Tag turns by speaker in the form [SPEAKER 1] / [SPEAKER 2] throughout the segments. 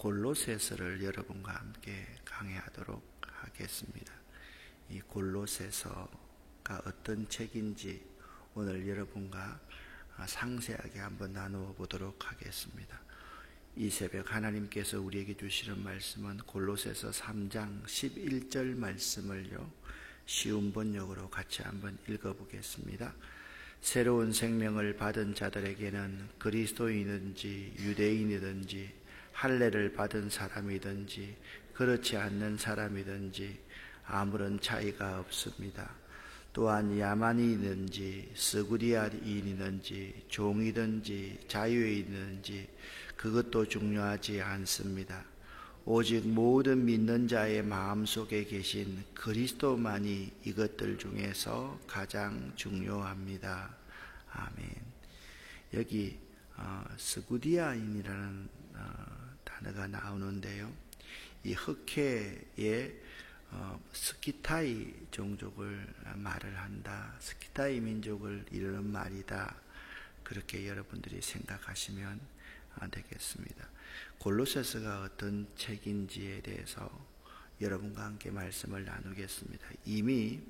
[SPEAKER 1] 골로새서를 여러분과 함께 강해하도록 하겠습니다. 이 골로새서가 어떤 책인지 오늘 여러분과 상세하게 한번 나누어 보도록 하겠습니다. 이 새벽 하나님께서 우리에게 주시는 말씀은 골로새서 3장 11절 말씀을요, 쉬운 번역으로 같이 한번 읽어보겠습니다. 새로운 생명을 받은 자들에게는 그리스도인이든지 유대인이든지 할례를 받은 사람이든지 그렇지 않는 사람이든지 아무런 차이가 없습니다. 또한 야만이든지 스구디아인이든지 종이든지 자유인이든지 그것도 중요하지 않습니다. 오직 모든 믿는 자의 마음속에 계신 그리스도만이 이것들 중에서 가장 중요합니다. 아멘. 여기 스구디아인이라는 단어가 나오는데요, 이 흑해의 스키타이 종족을 말을 한다, 스키타이 민족을 이르는 말이다, 그렇게 여러분들이 생각하시면 되겠습니다. 골로새서가 어떤 책인지에 대해서 여러분과 함께 말씀을 나누겠습니다. 이미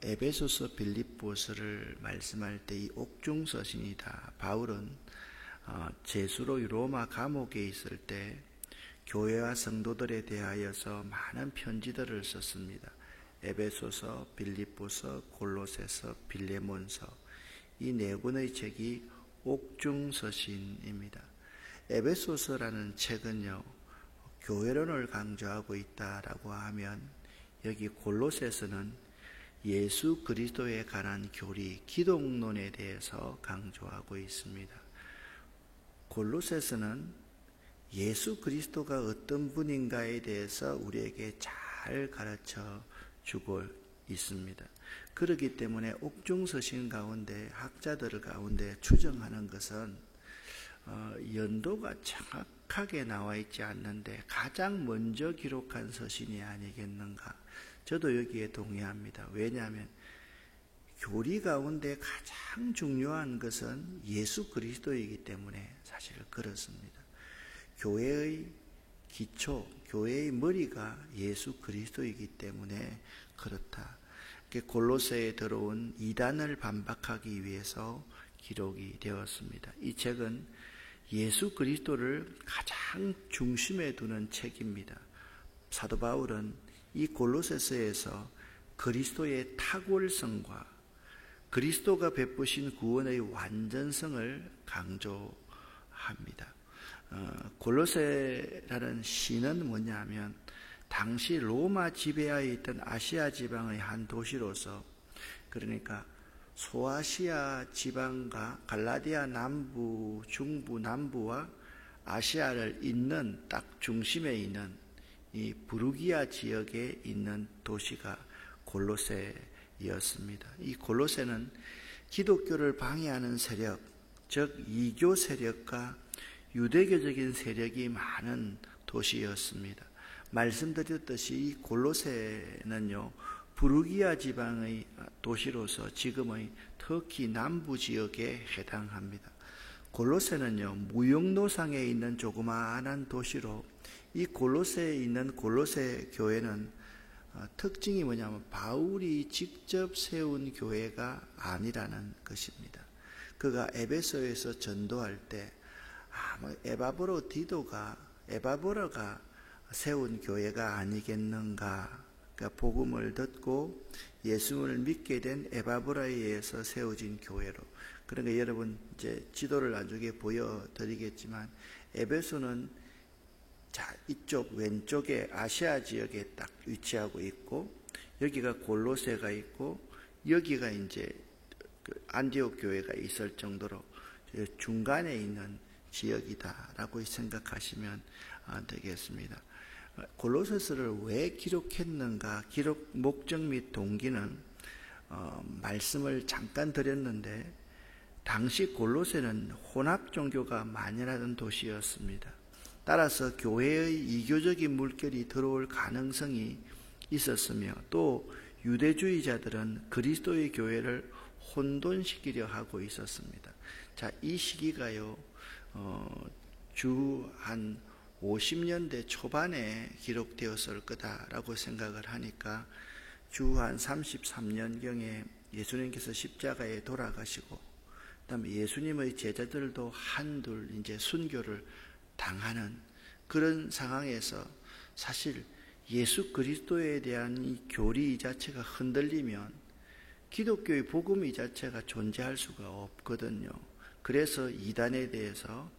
[SPEAKER 1] 에베소서, 빌립보서를 말씀할 때 이 옥중서신이다, 바울은 제수로 로마 감옥에 있을 때 교회와 성도들에 대하여서 많은 편지들을 썼습니다. 에베소서, 빌립보서, 골로새서, 빌레몬서, 이 네 권의 책이 옥중서신입니다. 에베소서라는 책은요, 교회론을 강조하고 있다라고 하면, 여기 골로새서는 예수 그리스도에 관한 교리, 기독론에 대해서 강조하고 있습니다. 골로새서는 예수 그리스도가 어떤 분인가에 대해서 우리에게 잘 가르쳐 주고 있습니다. 그렇기 때문에 옥중서신 가운데 학자들 가운데 추정하는 것은 연도가 정확하게 나와 있지 않는데 가장 먼저 기록한 서신이 아니겠는가, 저도 여기에 동의합니다. 왜냐하면 교리 가운데 가장 중요한 것은 예수 그리스도이기 때문에 사실 그렇습니다. 교회의 기초, 교회의 머리가 예수 그리스도이기 때문에 그렇다. 골로새에 들어온 이단을 반박하기 위해서 기록이 되었습니다. 이 책은 예수 그리스도를 가장 중심에 두는 책입니다. 사도 바울은 이 골로새서에서 그리스도의 탁월성과 그리스도가 베푸신 구원의 완전성을 강조합니다. 골로새라는 시는 뭐냐면, 당시 로마 지배하에 있던 아시아 지방의 한 도시로서, 그러니까 소아시아 지방과 갈라디아 남부, 중부, 남부와 아시아를 잇는 딱 중심에 있는 이 부르기아 지역에 있는 도시가 골로새였습니다. 이 골로새는 기독교를 방해하는 세력, 즉 이교 세력과 유대교적인 세력이 많은 도시였습니다. 말씀드렸듯이 이 골로새는요, 부르기아 지방의 도시로서 지금의 터키 남부 지역에 해당합니다. 골로새는요, 무역로상에 있는 조그마한 도시로, 이 골로새에 있는 골로새 교회는 특징이 뭐냐면 바울이 직접 세운 교회가 아니라는 것입니다. 그가 에베소에서 전도할 때 에바브로가 세운 교회가 아니겠는가, 그러니까 복음을 듣고 예수를 믿게 된 에바브라에 의해서 세워진 교회로. 그러니까 여러분 이제 지도를 나중에 보여드리겠지만, 에베소는 이쪽 왼쪽에 아시아 지역에 딱 위치하고 있고, 여기가 골로새가 있고, 여기가 이제 안디옥 교회가 있을 정도로 중간에 있는 지역이다라고 생각하시면 되겠습니다. 골로새서를 왜 기록했는가, 기록 목적 및 동기는 말씀을 잠깐 드렸는데, 당시 골로새는 혼합 종교가 만연하던 도시였습니다. 따라서 교회의 이교적인 물결이 들어올 가능성이 있었으며, 또 유대주의자들은 그리스도의 교회를 혼돈시키려 하고 있었습니다. 자, 이 시기가요, 주 한 50년대 초반에 기록되었을 거다라고 생각을 하니까 주 한 33년경에 예수님께서 십자가에 돌아가시고 그다음에 예수님의 제자들도 한둘 이제 순교를 당하는 그런 상황에서 사실 예수 그리스도에 대한 이 교리 이 자체가 흔들리면 기독교의 복음 이 자체가 존재할 수가 없거든요. 그래서 이단에 대해서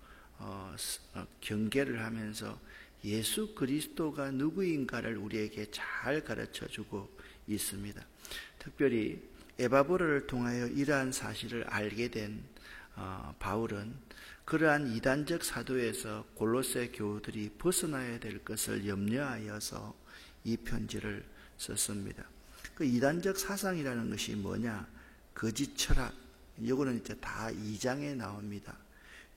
[SPEAKER 1] 경계를 하면서 예수 그리스도가 누구인가를 우리에게 잘 가르쳐주고 있습니다. 특별히 에바브라를 통하여 이러한 사실을 알게 된 바울은 그러한 이단적 사도에서 골로새 교우들이 벗어나야 될 것을 염려하여서 이 편지를 썼습니다. 그 이단적 사상이라는 것이 뭐냐? 거짓 철학, 이거는 이제 다 2장에 나옵니다.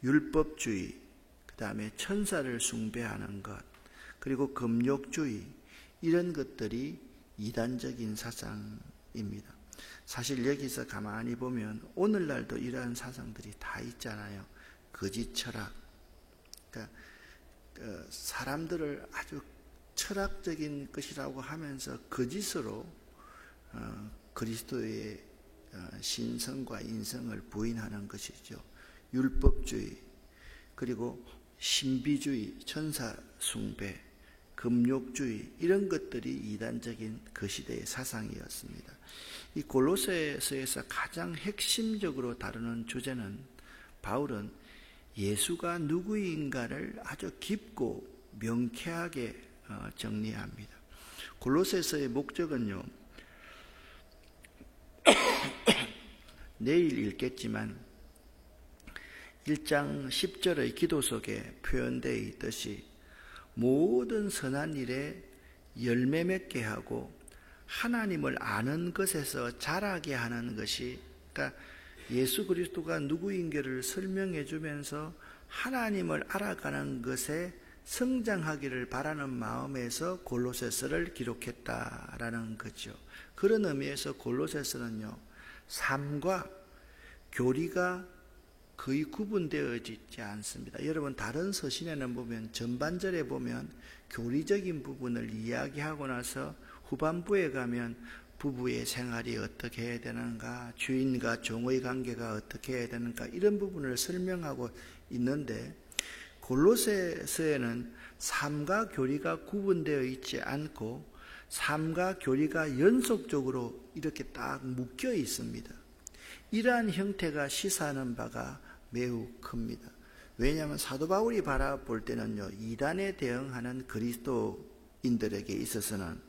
[SPEAKER 1] 율법주의, 그 다음에 천사를 숭배하는 것, 그리고 금욕주의, 이런 것들이 이단적인 사상입니다. 사실 여기서 가만히 보면 오늘날도 이러한 사상들이 다 있잖아요. 거짓 철학, 그러니까 사람들을 아주 철학적인 것이라고 하면서 거짓으로 그리스도의 신성과 인성을 부인하는 것이죠. 율법주의, 그리고 신비주의, 천사 숭배, 금욕주의, 이런 것들이 이단적인 그 시대의 사상이었습니다. 이 골로새서에서 가장 핵심적으로 다루는 주제는 바울은 예수가 누구인가를 아주 깊고 명쾌하게 정리합니다. 골로새서의 목적은요, 내일 읽겠지만 1장 10절의 기도 속에 표현되어 있듯이 모든 선한 일에 열매 맺게 하고 하나님을 아는 것에서 자라게 하는 것이, 그러니까 예수 그리스도가 누구인가를 설명해 주면서 하나님을 알아가는 것에 성장하기를 바라는 마음에서 골로새서를 기록했다라는 거죠. 그런 의미에서 골로새서는요, 삶과 교리가 거의 구분되어 있지 않습니다. 여러분 다른 서신에는 보면 전반절에 보면 교리적인 부분을 이야기하고 나서 후반부에 가면 부부의 생활이 어떻게 해야 되는가, 주인과 종의 관계가 어떻게 해야 되는가, 이런 부분을 설명하고 있는데 골로새서에는 삶과 교리가 구분되어 있지 않고 삶과 교리가 연속적으로 이렇게 딱 묶여 있습니다. 이러한 형태가 시사하는 바가 매우 큽니다. 왜냐하면 사도 바울이 바라볼 때는요, 이단에 대응하는 그리스도인들에게 있어서는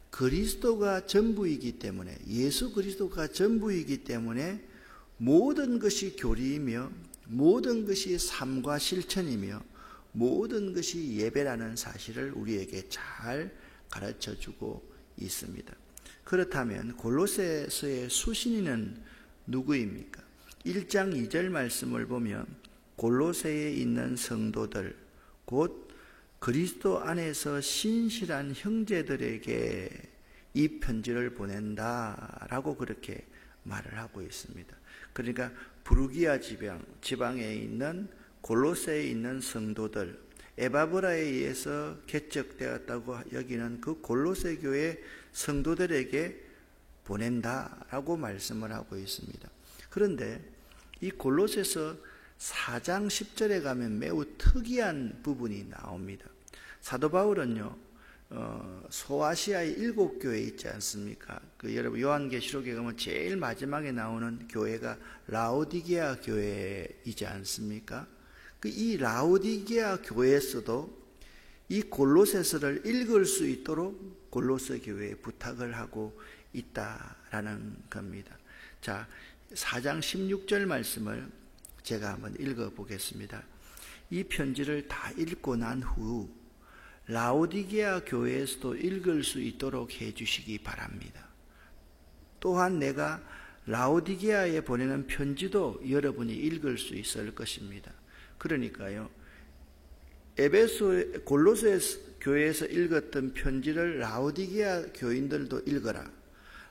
[SPEAKER 1] 그리스도가 전부이기 때문에, 예수 그리스도가 전부이기 때문에 모든 것이 교리이며 모든 것이 삶과 실천이며 모든 것이 예배라는 사실을 우리에게 잘 가르쳐주고 있습니다. 그렇다면 골로새서의 수신인은 누구입니까? 1장 2절 말씀을 보면 골로새에 있는 성도들, 곧 그리스도 안에서 신실한 형제들에게 이 편지를 보낸다라고 그렇게 말을 하고 있습니다. 그러니까 부르기아 지방에 있는 골로새에 있는 성도들, 에바브라에 의해서 개척되었다고 여기는 그 골로새 교회 성도들에게 보낸다라고 말씀을 하고 있습니다. 그런데 이 골로새서 4장 10절에 가면 매우 특이한 부분이 나옵니다. 사도 바울은요, 소아시아의 7교회 있지 않습니까? 여러분 요한계시록에 가면 제일 마지막에 나오는 교회가 라오디게아 교회이지 않습니까? 이 라오디게아 교회에서도 이 골로새서를 읽을 수 있도록 골로새 교회에 부탁을 하고 있다라는 겁니다. 자, 4장 16절 말씀을 제가 한번 읽어보겠습니다. 이 편지를 다 읽고 난 후 라오디게아 교회에서도 읽을 수 있도록 해주시기 바랍니다. 또한 내가 라오디게아에 보내는 편지도 여러분이 읽을 수 있을 것입니다. 그러니까요, 골로새 교회에서 읽었던 편지를 라오디게아 교인들도 읽어라,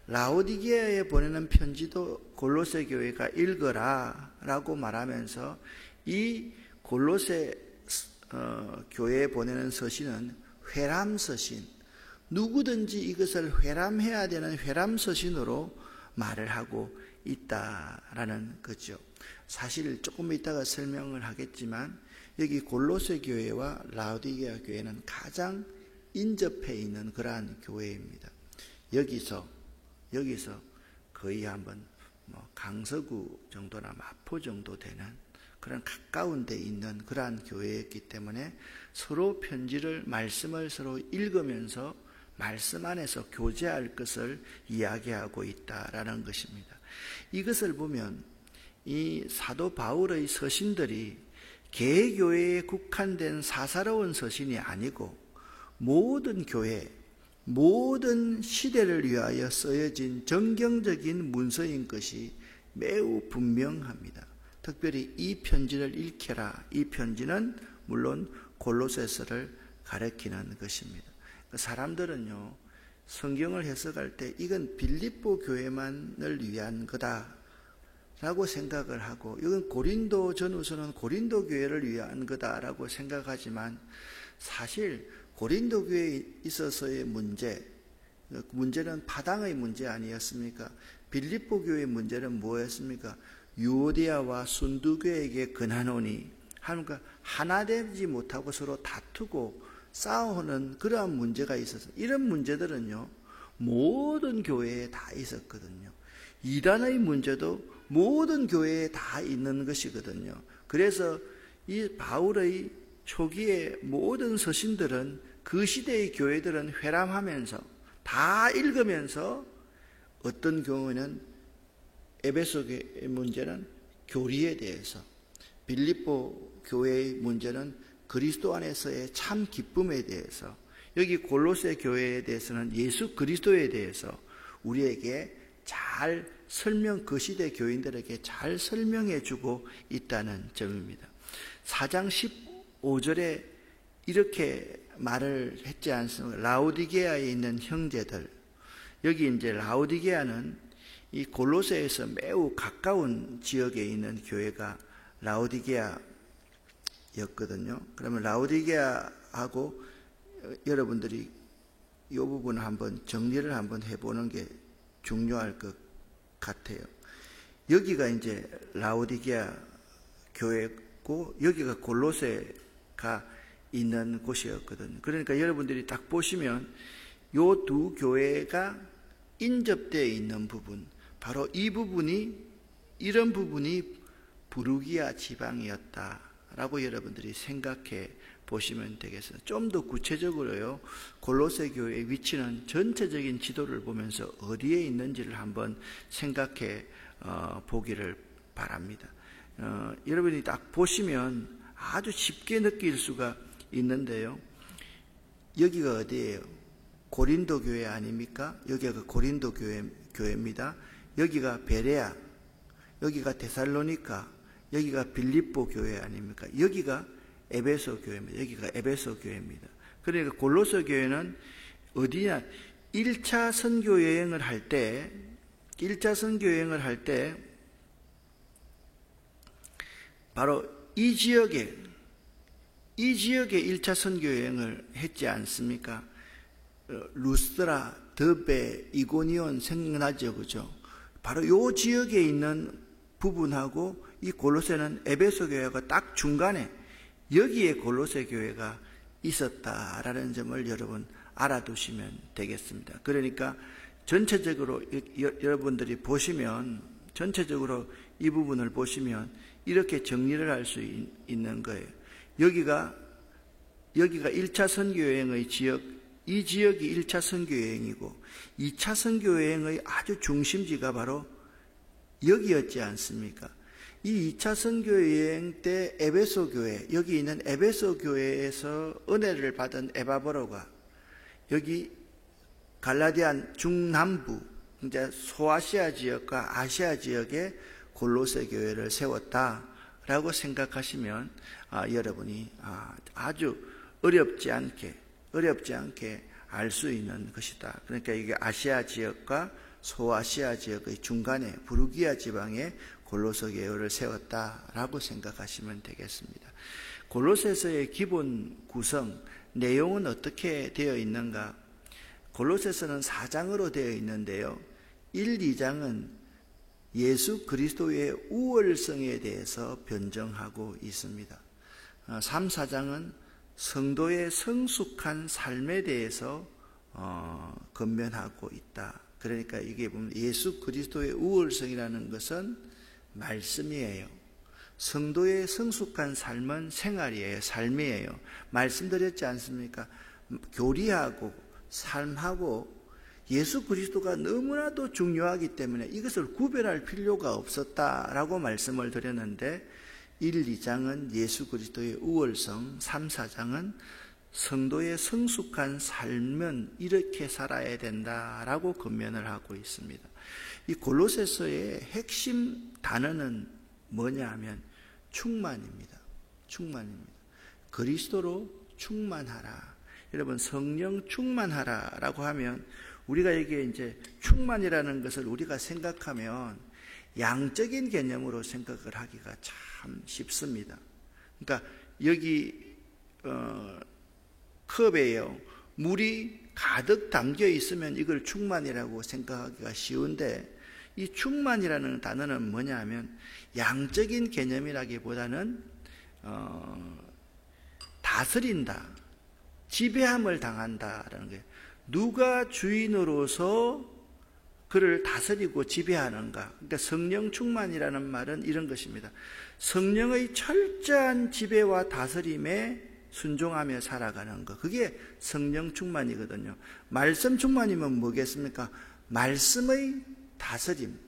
[SPEAKER 1] 라오디게아에 보내는 편지도 골로새 교회가 읽어라 라고 말하면서 이 골로새 교회에 보내는 서신은 회람서신, 누구든지 이것을 회람해야 되는 회람서신으로 말을 하고 있다라는 거죠. 사실 조금 이따가 설명을 하겠지만 여기 골로새 교회와 라오디게아 교회는 가장 인접해 있는 그러한 교회입니다. 여기서 거의 한번 강서구 정도나 마포 정도 되는 그런 가까운 데 있는 그러한 교회였기 때문에 서로 편지를, 말씀을 서로 읽으면서 말씀 안에서 교제할 것을 이야기하고 있다라는 것입니다. 이것을 보면 이 사도 바울의 서신들이 개교회에 국한된 사사로운 서신이 아니고 모든 교회, 모든 시대를 위하여 쓰여진 정경적인 문서인 것이 매우 분명합니다. 특별히 이 편지를 읽혀라. 이 편지는 물론 골로새서를 가리키는 것입니다. 사람들은요, 성경을 해석할 때 이건 빌립보 교회만을 위한 거다라고 생각을 하고, 이건 고린도 전후서는 고린도 교회를 위한 거다라고 생각하지만, 사실 고린도 교회에 있어서의 문제는 파당의 문제 아니었습니까? 빌립보 교회의 문제는 뭐였습니까? 유오디아와 순두교에게 근하노니, 하니까 하나 되지 못하고 서로 다투고 싸우는 그러한 문제가 있어서, 이런 문제들은요 모든 교회에 다 있었거든요. 이단의 문제도 모든 교회에 다 있는 것이거든요. 그래서 이 바울의 초기의 모든 서신들은 그 시대의 교회들은 회람하면서 다 읽으면서, 어떤 경우에는 에베소 교회의 문제는 교리에 대해서, 빌립보 교회의 문제는 그리스도 안에서의 참 기쁨에 대해서, 여기 골로새 교회에 대해서는 예수 그리스도에 대해서 우리에게 잘 그 시대 교인들에게 잘 설명해 주고 있다는 점입니다. 4장 15절에 이렇게 말을 했지 않습니까? 라오디게아에 있는 형제들, 여기 이제 라오디게아는 이 골로새에서 매우 가까운 지역에 있는 교회가 라오디게아였거든요. 그러면 라오디게아하고 여러분들이 이 부분을 한번 정리를 한번 해보는 게 중요할 것 같아요. 여기가 이제 라오디게아 교회고 여기가 골로새가 있는 곳이었거든요. 그러니까 여러분들이 딱 보시면 요 두 교회가 인접되어 있는 부분, 바로 이 부분이, 이런 부분이 부르기아 지방이었다라고 여러분들이 생각해 보시면 되겠어요. 좀 더 구체적으로요, 골로새 교회의 위치는 전체적인 지도를 보면서 어디에 있는지를 한번 생각해 보기를 바랍니다. 여러분이 딱 보시면 아주 쉽게 느낄 수가 있는데요. 여기가 어디예요? 고린도 교회 아닙니까? 여기가 고린도 교회입니다. 여기가 베레아, 여기가 데살로니가, 여기가 빌립보 교회 아닙니까? 여기가 에베소 교회입니다. 여기가 에베소 교회입니다. 그러니까 골로새 교회는 어디냐? 1차 선교 여행을 할 때 바로 이 지역에 1차 선교 여행을 했지 않습니까? 루스드라, 더베, 이고니온 생각나죠, 그죠? 바로 요 지역에 있는 부분하고 이 골로새는 에베소 교회가 딱 중간에, 여기에 골로새 교회가 있었다라는 점을 여러분 알아두시면 되겠습니다. 그러니까 전체적으로 여러분들이 보시면, 전체적으로 이 부분을 보시면 이렇게 정리를 할 수 있는 거예요. 여기가 1차 선교여행의 지역, 이 지역이 1차 선교여행이고 2차 선교여행의 아주 중심지가 바로 여기였지 않습니까? 이 2차 선교여행 때 에베소 교회, 여기 있는 에베소 교회에서 은혜를 받은 에바브로가 여기 갈라디안 중남부, 이제 소아시아 지역과 아시아 지역에 골로새 교회를 세웠다라고 생각하시면 여러분이 아주 어렵지 않게 알 수 있는 것이다. 그러니까 이게 아시아 지역과 소아시아 지역의 중간에 부르기아 지방에 골로새 교회를 세웠다라고 생각하시면 되겠습니다. 골로새서의 기본 구성, 내용은 어떻게 되어 있는가? 골로새서는 4장으로 되어 있는데요. 1, 2장은 예수 그리스도의 우월성에 대해서 변정하고 있습니다. 3, 4장은 성도의 성숙한 삶에 대해서 건면하고 있다. 그러니까 이게 보면 예수 그리스도의 우월성이라는 것은 말씀이에요. 성도의 성숙한 삶은 생활이에요. 삶이에요. 말씀드렸지 않습니까? 교리하고 삶하고 예수 그리스도가 너무나도 중요하기 때문에 이것을 구별할 필요가 없었다라고 말씀을 드렸는데 1, 2장은 예수 그리스도의 우월성, 3, 4장은 성도의 성숙한 삶은 이렇게 살아야 된다라고 권면을 하고 있습니다. 이 골로새서의 핵심 단어는 뭐냐 하면 충만입니다. 충만입니다. 그리스도로 충만하라. 여러분, 성령 충만하라라고 하면 우리가 여기에 이제 충만이라는 것을 우리가 생각하면 양적인 개념으로 생각을 하기가 참 쉽습니다. 그러니까 여기 컵에요, 물이 가득 담겨 있으면 이걸 충만이라고 생각하기가 쉬운데 이 충만이라는 단어는 뭐냐 하면 양적인 개념이라기보다는 다스린다, 지배함을 당한다라는 거예요. 누가 주인으로서 그를 다스리고 지배하는가? 그러니까 성령 충만이라는 말은 이런 것입니다. 성령의 철저한 지배와 다스림에 순종하며 살아가는 것, 그게 성령 충만이거든요. 말씀 충만이면 뭐겠습니까? 말씀의 다스림,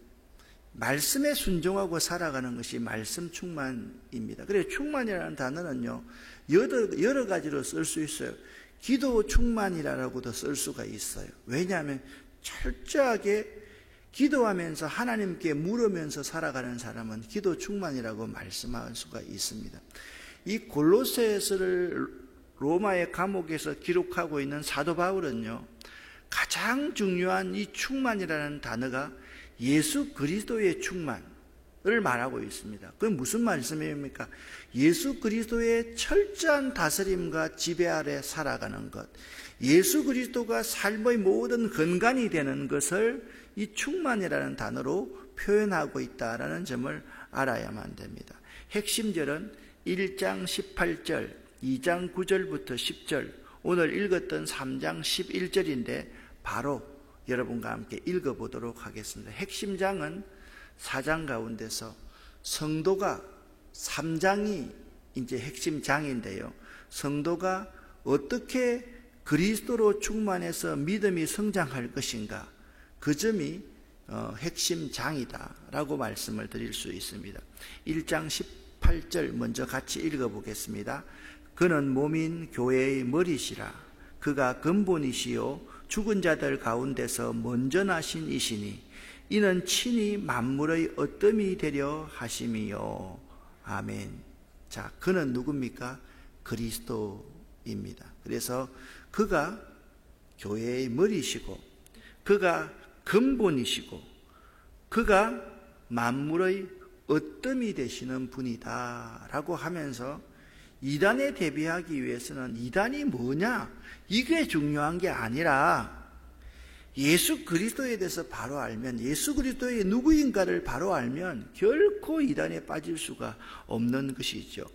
[SPEAKER 1] 말씀에 순종하고 살아가는 것이 말씀 충만입니다. 그래서 충만이라는 단어는요, 여러 가지로 쓸 수 있어요. 기도 충만이라고도 쓸 수가 있어요. 왜냐하면 철저하게 기도하면서 하나님께 물으면서 살아가는 사람은 기도 충만이라고 말씀할 수가 있습니다. 이 골로새서를 로마의 감옥에서 기록하고 있는 사도 바울은요, 가장 중요한 이 충만이라는 단어가 예수 그리스도의 충만을 말하고 있습니다. 그건 무슨 말씀입니까? 예수 그리스도의 철저한 다스림과 지배 아래 살아가는 것, 예수 그리스도가 삶의 모든 근간이 되는 것을 이 충만이라는 단어로 표현하고 있다는 점을 알아야만 됩니다. 핵심절은 1장 18절, 2장 9절부터 10절, 오늘 읽었던 3장 11절인데 바로 여러분과 함께 읽어보도록 하겠습니다. 핵심장은 4장 가운데서 성도가 3장이 이제 핵심장인데요. 성도가 어떻게 그리스도로 충만해서 믿음이 성장할 것인가, 그 점이 핵심장이다라고 말씀을 드릴 수 있습니다. 1장 18절 먼저 같이 읽어보겠습니다. 그는 몸인 교회의 머리시라. 그가 근본이시요 죽은 자들 가운데서 먼저 나신 이시니 이는 친히 만물의 어뜸이 되려 하심이요. 아멘. 자, 그는 누굽니까? 그리스도입니다. 그래서 그가 교회의 머리시고, 그가 근본이시고, 그가 만물의 어뜸이 되시는 분이다 라고 하면서 이단에 대비하기 위해서는 이단이 뭐냐, 이게 중요한 게 아니라 예수 그리스도에 대해서 바로 알면, 예수 그리스도의 누구인가를 바로 알면 결코 이단에 빠질 수가 없는 것이죠.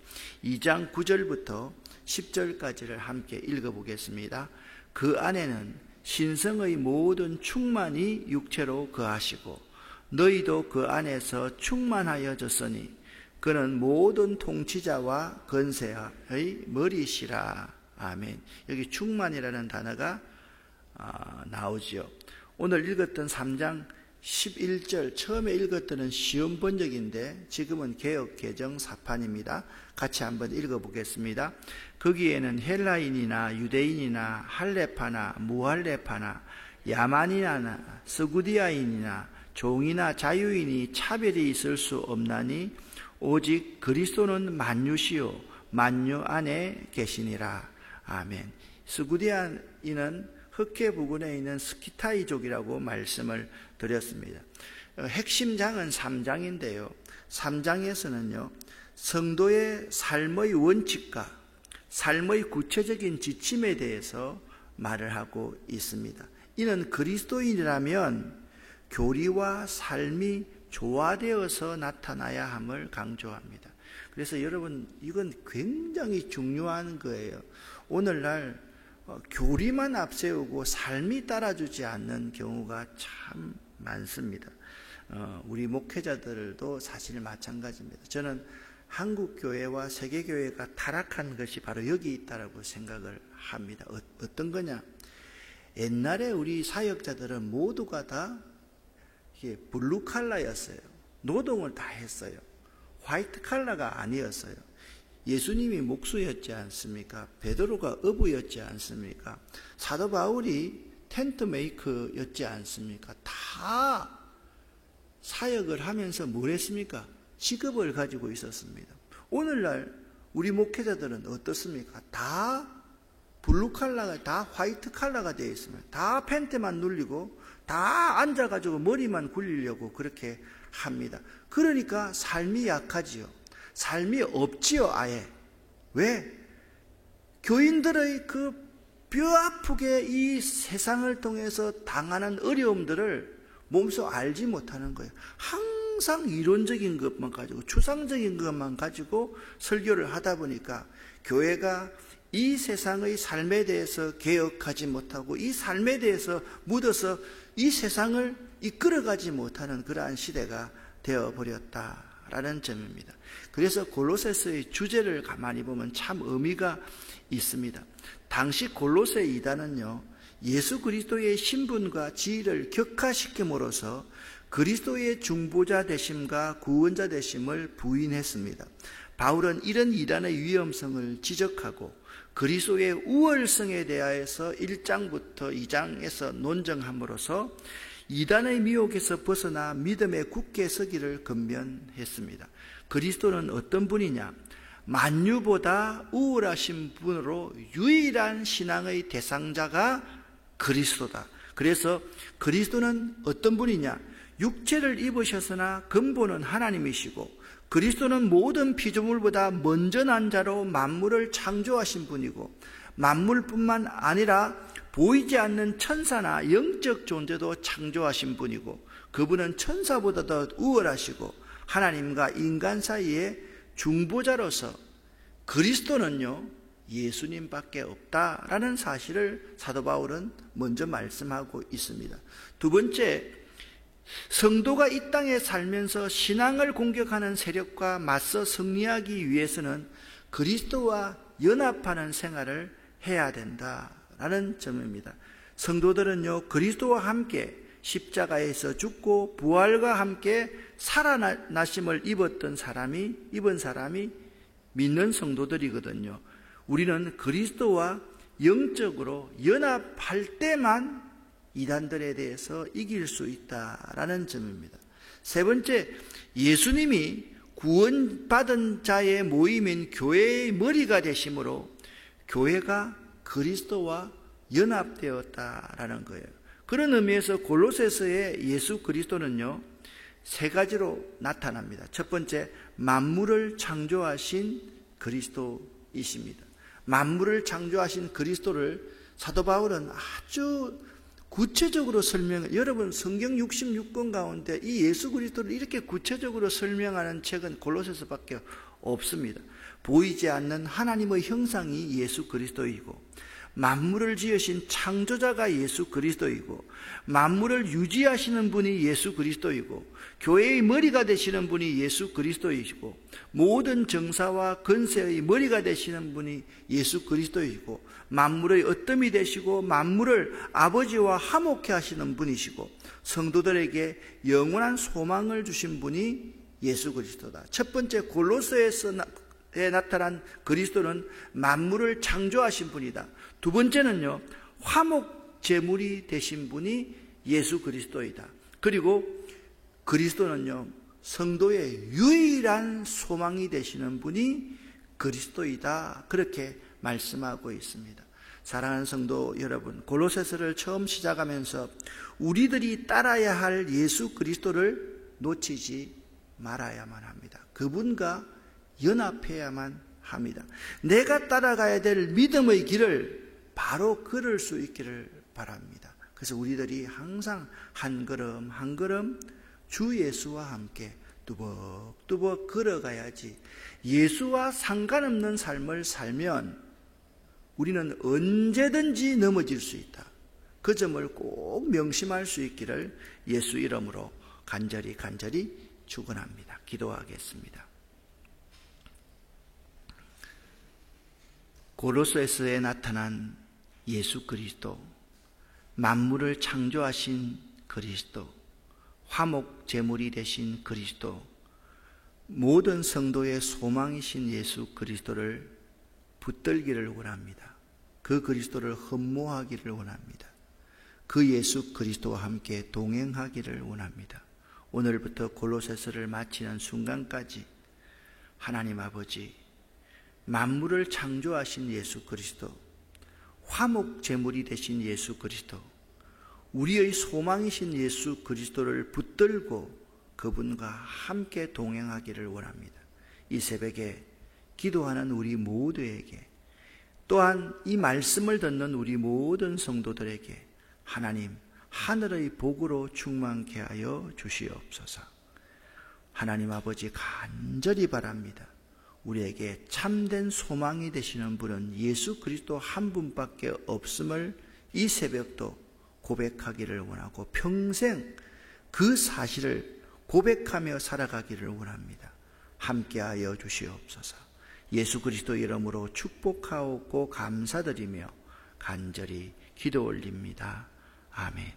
[SPEAKER 1] 2장 9절부터 10절까지를 함께 읽어보겠습니다. 그 안에는 신성의 모든 충만이 육체로 거하시고 너희도 그 안에서 충만하여졌으니 그는 모든 통치자와 권세의 머리시라. 아멘. 여기 충만이라는 단어가 나오지요. 오늘 읽었던 3장 11절, 처음에 읽었던 시험 번역인데 지금은 개역 개정 사판입니다. 같이 한번 읽어보겠습니다. 거기에는 헬라인이나 유대인이나 할레파나 무할레파나 야만이나 스구디아인이나 종이나 자유인이 차별이 있을 수 없나니 오직 그리스도는 만유시요 만유 안에 계시니라. 아멘. 스구디아인은 흑해 부근에 있는 스키타이족이라고 말씀을 드렸습니다. 핵심장은 3장인데요. 3장에서는요, 성도의 삶의 원칙과 삶의 구체적인 지침에 대해서 말을 하고 있습니다. 이는 그리스도인이라면 교리와 삶이 조화되어서 나타나야 함을 강조합니다. 그래서 여러분, 이건 굉장히 중요한 거예요. 오늘날 교리만 앞세우고 삶이 따라주지 않는 경우가 참 많습니다. 우리 목회자들도 사실 마찬가지입니다. 저는 한국교회와 세계교회가 타락한 것이 바로 여기 있다고 생각을 합니다. 어떤 거냐? 옛날에 우리 사역자들은 모두가 다 블루 칼라였어요. 노동을 다 했어요. 화이트 칼라가 아니었어요. 예수님이 목수였지 않습니까? 베드로가 어부였지 않습니까? 사도 바울이 텐트 메이커였지 않습니까? 다 사역을 하면서 뭘 했습니까? 직업을 가지고 있었습니다. 오늘날 우리 목회자들은 어떻습니까? 다 블루 칼라가, 다 화이트 칼라가 되어 있습니다. 다 펜트만 눌리고 다 앉아가지고 머리만 굴리려고 그렇게 합니다. 그러니까 삶이 약하지요. 삶이 없지요, 아예. 왜? 교인들의 그 뼈아프게 이 세상을 통해서 당하는 어려움들을 몸소 알지 못하는 거예요. 항상 이론적인 것만 가지고, 추상적인 것만 가지고 설교를 하다 보니까 교회가 이 세상의 삶에 대해서 개혁하지 못하고 이 삶에 대해서 묻어서 이 세상을 이끌어가지 못하는 그러한 시대가 되어버렸다라는 점입니다. 그래서 골로새서의 주제를 가만히 보면 참 의미가 있습니다. 당시 골로새 이단은요, 예수 그리스도의 신분과 지위를 격화시킴으로써 그리스도의 중보자 되심과 구원자 되심을 부인했습니다. 바울은 이런 이단의 위험성을 지적하고 그리스도의 우월성에 대하여서 1장부터 2장에서 논정함으로써 이단의 미혹에서 벗어나 믿음에 굳게 서기를 권면했습니다. 그리스도는 어떤 분이냐? 만유보다 우월하신 분으로 유일한 신앙의 대상자가 그리스도다. 그래서 그리스도는 어떤 분이냐? 육체를 입으셨으나 근본은 하나님이시고 그리스도는 모든 피조물보다 먼저 난 자로 만물을 창조하신 분이고 만물뿐만 아니라 보이지 않는 천사나 영적 존재도 창조하신 분이고 그분은 천사보다 더 우월하시고 하나님과 인간 사이에 중보자로서 그리스도는요 예수님밖에 없다라는 사실을 사도 바울은 먼저 말씀하고 있습니다. 두 번째, 성도가 이 땅에 살면서 신앙을 공격하는 세력과 맞서 승리하기 위해서는 그리스도와 연합하는 생활을 해야 된다라는 점입니다. 성도들은요 그리스도와 함께 십자가에서 죽고 부활과 함께 살아나심을 입은 사람이 믿는 성도들이거든요. 우리는 그리스도와 영적으로 연합할 때만 이단들에 대해서 이길 수 있다라는 점입니다. 세 번째, 예수님이 구원받은 자의 모임인 교회의 머리가 되심으로 교회가 그리스도와 연합되었다라는 거예요. 그런 의미에서 골로새서의 예수 그리스도는요 세 가지로 나타납니다. 첫 번째, 만물을 창조하신 그리스도이십니다. 만물을 창조하신 그리스도를 사도 바울은 아주 구체적으로 설명해요. 여러분 성경 66권 가운데 이 예수 그리스도를 이렇게 구체적으로 설명하는 책은 골로새서밖에 없습니다. 보이지 않는 하나님의 형상이 예수 그리스도이고 만물을 지으신 창조자가 예수 그리스도이고 만물을 유지하시는 분이 예수 그리스도이고 교회의 머리가 되시는 분이 예수 그리스도이시고 모든 정사와 건세의 머리가 되시는 분이 예수 그리스도이고 만물의 어뜸이 되시고 만물을 아버지와 화목케 하시는 분이시고 성도들에게 영원한 소망을 주신 분이 예수 그리스도다. 첫 번째, 골로새에서 나타난 그리스도는 만물을 창조하신 분이다. 두 번째는요 화목 제물이 되신 분이 예수 그리스도이다. 그리고 그리스도는요 성도의 유일한 소망이 되시는 분이 그리스도이다. 그렇게 말씀하고 있습니다. 사랑하는 성도 여러분, 골로새서를 처음 시작하면서 우리들이 따라야 할 예수 그리스도를 놓치지 말아야만 합니다. 그분과 연합해야만 합니다. 내가 따라가야 될 믿음의 길을 바로 걸을 수 있기를 바랍니다. 그래서 우리들이 항상 한 걸음 한 걸음 주 예수와 함께 뚜벅뚜벅 걸어가야지, 예수와 상관없는 삶을 살면 우리는 언제든지 넘어질 수 있다. 그 점을 꼭 명심할 수 있기를 예수 이름으로 간절히 축원합니다. 기도하겠습니다. 고로새서에 나타난 예수 그리스도, 만물을 창조하신 그리스도, 화목 제물이 되신 그리스도, 모든 성도의 소망이신 예수 그리스도를 붙들기를 원합니다. 그 그리스도를 흠모하기를 원합니다. 그 예수 그리스도와 함께 동행하기를 원합니다. 오늘부터 골로새서를 마치는 순간까지 하나님 아버지, 만물을 창조하신 예수 그리스도, 화목 제물이 되신 예수 그리스도, 우리의 소망이신 예수 그리스도를 붙들고 그분과 함께 동행하기를 원합니다. 이 새벽에 기도하는 우리 모두에게, 또한 이 말씀을 듣는 우리 모든 성도들에게 하나님 하늘의 복으로 충만케 하여 주시옵소서. 하나님 아버지, 간절히 바랍니다. 우리에게 참된 소망이 되시는 분은 예수 그리스도 한 분밖에 없음을 이 새벽도 고백하기를 원하고 평생 그 사실을 고백하며 살아가기를 원합니다. 함께하여 주시옵소서. 예수 그리스도 이름으로 축복하옵고 감사드리며 간절히 기도 올립니다. 아멘.